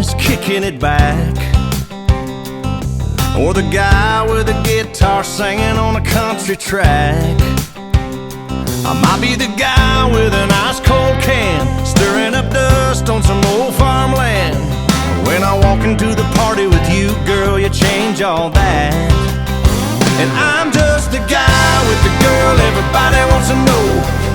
boys kicking it back, or the guy with a guitar singing on a country track. I might be the guy with an ice cold can stirring up dust on some old farmland. When I walk into the party with you, girl, you change all that. And I'm just the guy with the girl everybody wants to know,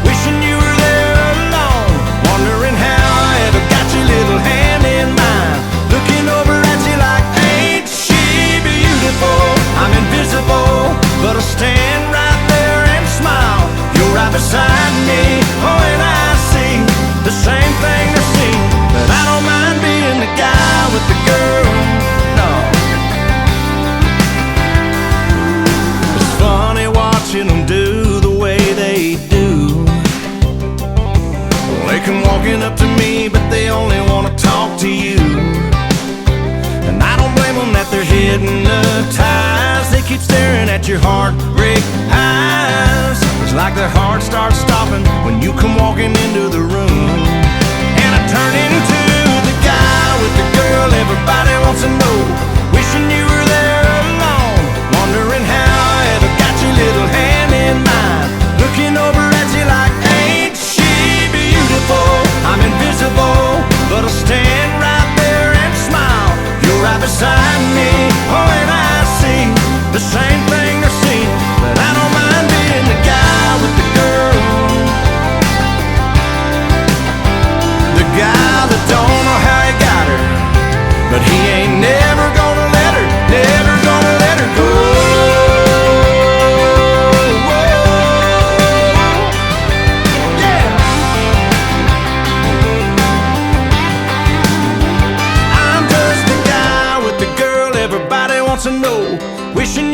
wishing you were there alone, wondering how I ever got your little hand in mine, looking over at you like, ain't she beautiful? I'm invisible, but I stand right there and smile. You're right beside me, oh, and I see the same thing they see. But I don't mind being the guy with the girl, no. It's funny watching them do the way they do. They come walking up to me, but they only want to talk to you. And I don't blame them that they're hypnotized. They keep staring at your heartbreak eyes. It's like their heart starts stopping when you come walking into the room. And I turn into the guy with the girl everybody wants to know, wishing you were there alone, wondering how I ever got your little hand in mine, looking over at you like, ain't she beautiful? I'm invisible, but I'll stand right there and smile. You're right beside me, oh, and I see the same thing they're seeing. But I don't mind being the guy with the girl, the guy that don't know how he got her, but he ain't never gonna let her, never gonna let her go. Yeah. I'm just the guy with the girl everybody wants to know, wishing